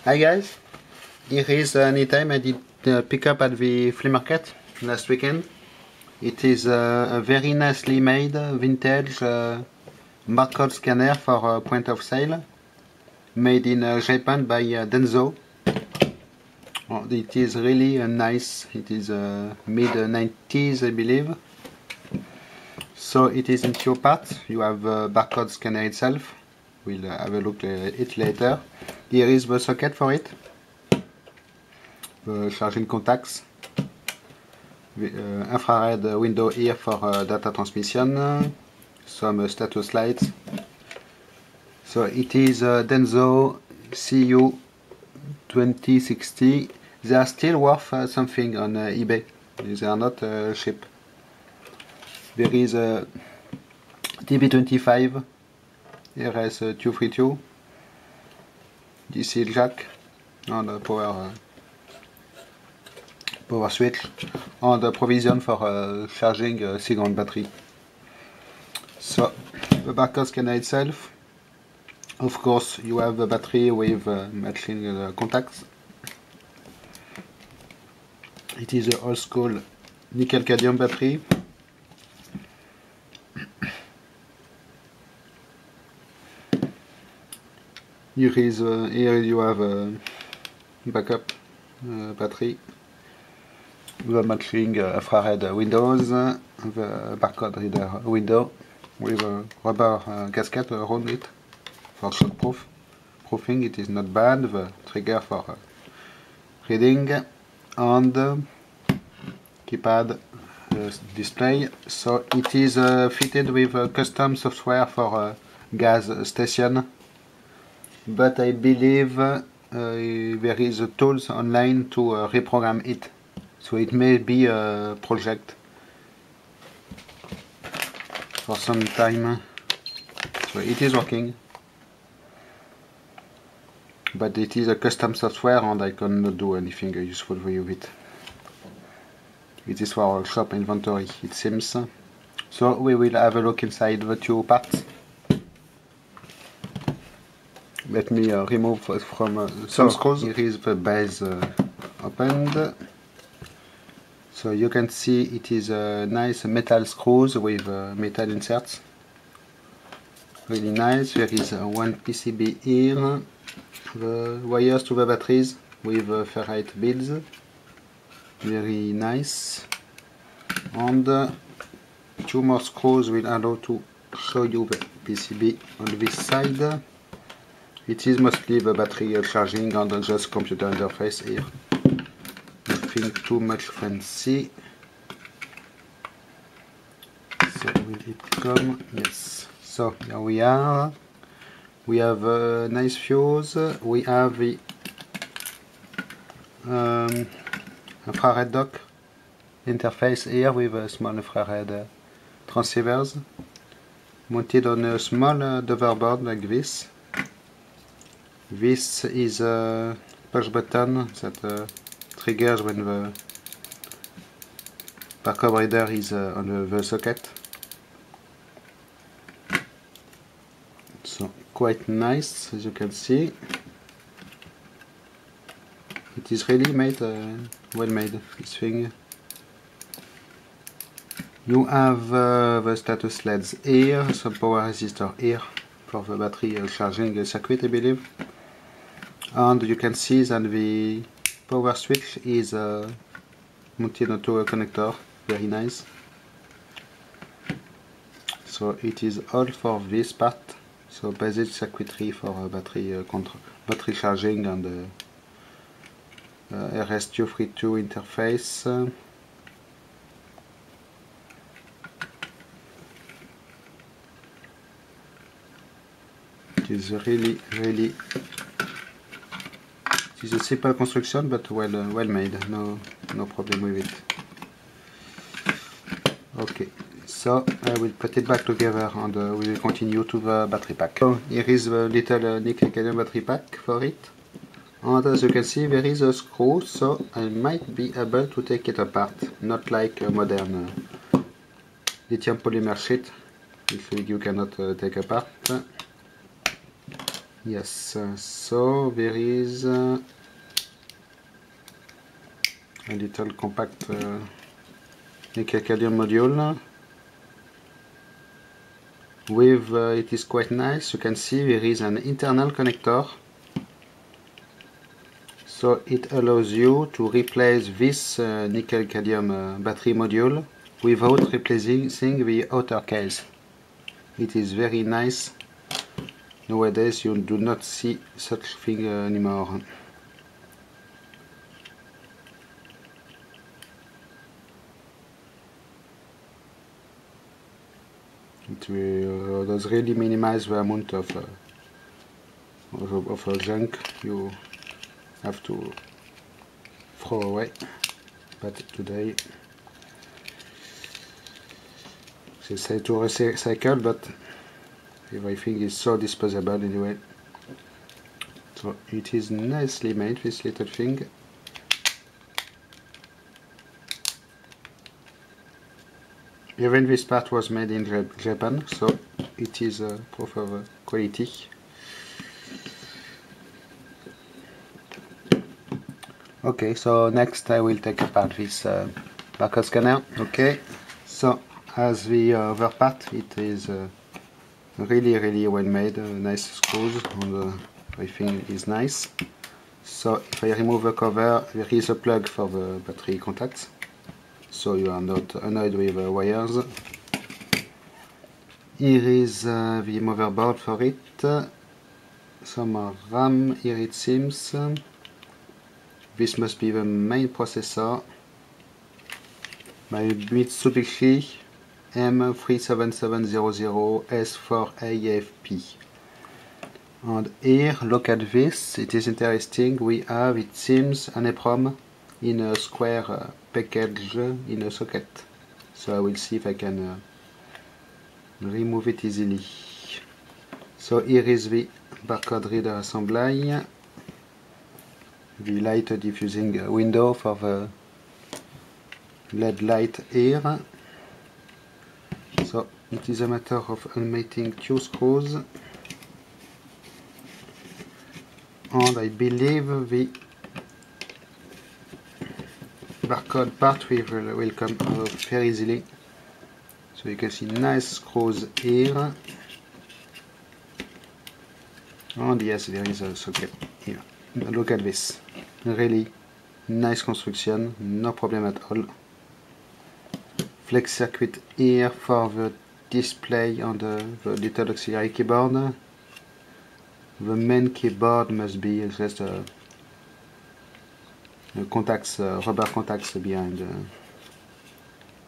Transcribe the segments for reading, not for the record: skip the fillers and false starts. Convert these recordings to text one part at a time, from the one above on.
Hi guys, here is an item I did pick up at the flea market last weekend. It is a very nicely made vintage barcode scanner for point of sale, made in Japan by Denso. Oh, it is really nice. It is mid-90s, I believe. So it is in two parts. You have the barcode scanner itself. We'll have a look at it later. Here is the socket for it, the charging contacts, the infrared window here for data transmission, some status lights. So it is Denso CU 2060. They are still worth something on eBay. They are not cheap. There is a TB25 RS232 DC jack and a power switch and a provision for charging a second battery. So the barcode scanner itself, of course you have the battery with matching contacts. It is an old school nickel cadmium battery. Here you have a backup battery, the matching infrared windows, the barcode reader window with a rubber gasket around it for shockproof. Proofing, it is not bad, the trigger for reading, and keypad display. So it is fitted with custom software for gas station. But I believe there is tools online to reprogram it, so it may be a project for some time. So it is working, but it is a custom software and I cannot do anything useful with it. It is for shop inventory, it seems. So we will have a look inside the two parts. Let me remove from some screws. Here is the base opened. So you can see it is nice metal screws with metal inserts. Really nice. There is one PCB here. The wires to the batteries with ferrite beads. Very nice. And two more screws will allow to show you the PCB on this side. It is mostly the battery charging and just computer interface here. Nothing too much fancy. So will it come? Yes. So here we are. We have a nice fuse. We have the infrared dock interface here with a small infrared transceivers mounted on a small hoverboard like this. This is a push button that triggers when the barcode reader is on the socket. So quite nice, as you can see. It is really made, well made, this thing. You have the status LEDs here, some power resistor here for the battery charging circuit, I believe. And you can see that the power switch is mounted onto a connector, very nice. So it is all for this part. So basic circuitry for battery battery charging and RS232 interface. It is really it is a simple construction, but well made. No problem with it. Okay, so I will put it back together and we will continue to the battery pack. So here is the little nickel cadmium battery pack for it. And as you can see, there is a screw, so I might be able to take it apart. Not like a modern lithium polymer sheet, which you cannot take apart. Yes, so there is a little compact nickel cadmium module with it is quite nice. You can see there is an internal connector, so it allows you to replace this nickel cadmium battery module without replacing the outer case. It is very nice. Nowadays you do not see such thing anymore. It does really minimize the amount of junk you have to throw away. But today they say to recycle, but everything is so disposable anyway. So it is nicely made, this little thing. Even this part was made in Japan, so it is a proof of quality. Okay, so next I will take apart this barcode scanner. Okay, so as the other part, it is really well made, nice screws, and everything is nice. So if I remove the cover, there is a plug for the battery contacts, so you are not annoyed with wires. Here is the motherboard for it, some RAM here it seems. This must be the main processor, my Mitsubishi M37700S4AFP. And here, look at this, it is interesting, we have, it seems, an EEPROM in a square package in a socket. So I will see if I can remove it easily. So here is the barcode reader assembly, the light diffusing window for the LED light here. So it is a matter of unmating 2 screws, and I believe the barcode part will come out very easily. So you can see nice screws here, and yes, there is a socket here. Look at this, really nice construction, no problem at all. Flex circuit here for the display on the little auxiliary keyboard. The main keyboard must be just contacts, rubber contacts behind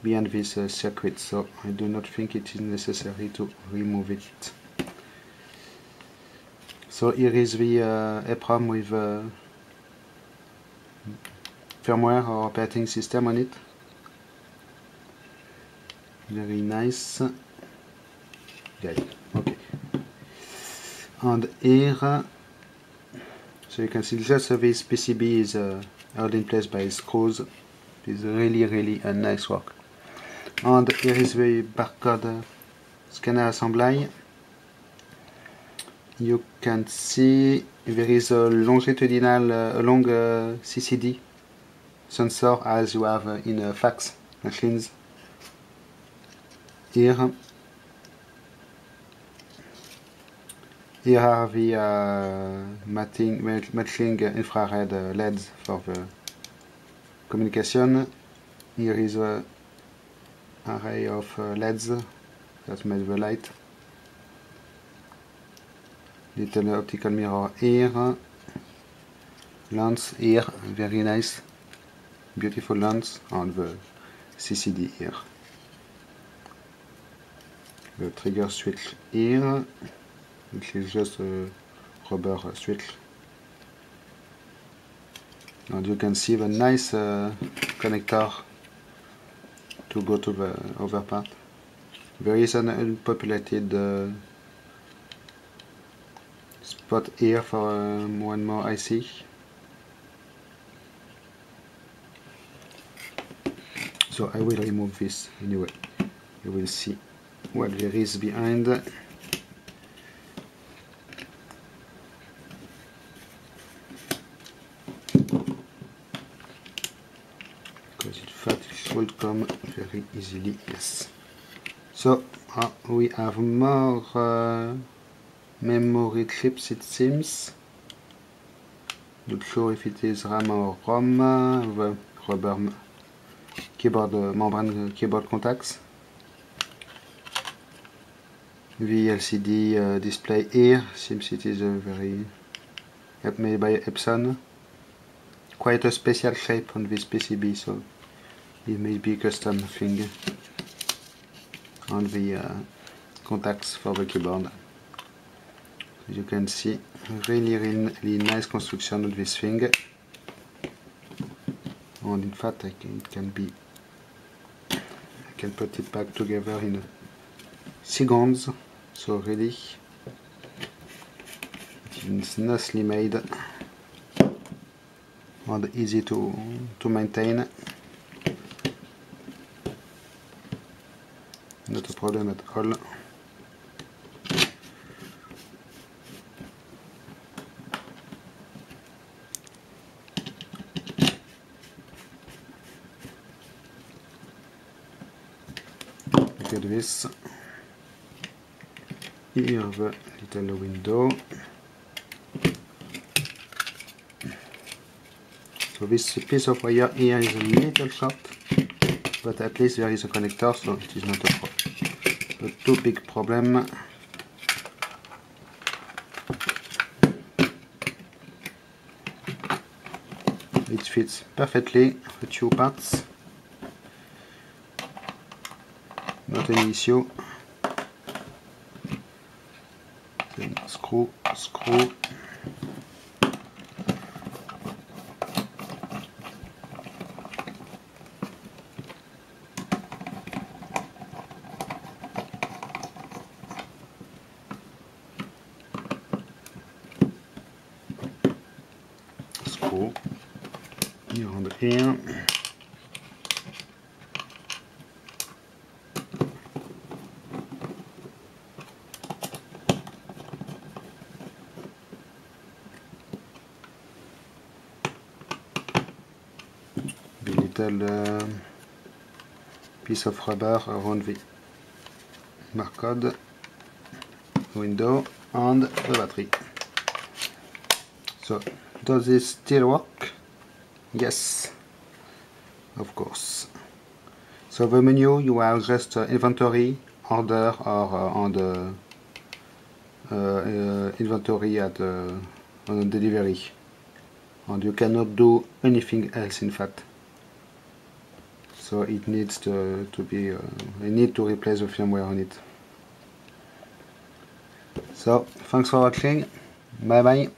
this circuit, so I do not think it is necessary to remove it. So here is the EEPROM with firmware or operating system on it. Very nice. Yeah, okay. And here, so you can see just this PCB is held in place by screws. It is really a nice work. And here is the barcode scanner assembly. You can see there is a longitudinal, long CCD sensor as you have in fax machines. Here are the matching infrared LEDs for the communication. Here is an array of LEDs that make the light. Little optical mirror here. Lens here, very nice, beautiful lens, and the CCD here. The trigger switch here, which is just a rubber switch. And you can see the nice connector to go to the other part. There is an unpopulated spot here for one more IC. So I will remove this anyway. You will see what there is behind. should come very easily. Yes. So we have more memory chips, it seems. Not sure if it is RAM or ROM. The rubber keyboard membrane keyboard contacts. The LCD display here seems it is a very made by Epson. Quite a special shape on this PCB, so it may be a custom thing on the contacts for the keyboard. As you can see, really nice construction of this thing. And in fact, I can put it back together in seconds. So really, it's nicely made and easy to maintain. Not a problem at all. Look at this. Here the little window. So this piece of wire here is a little short, but at least there is a connector, so it is not a too big problem. It fits perfectly the two parts. Not any issue. Then screw. Screw. Here and here. The little piece of rubber around the barcode window and the battery. So, does this still work? Yes, of course. So the menu, you have just inventory, order, or on the inventory at on delivery, and you cannot do anything else, in fact. So it needs to be, I need to replace the firmware on it. So thanks for watching, bye bye.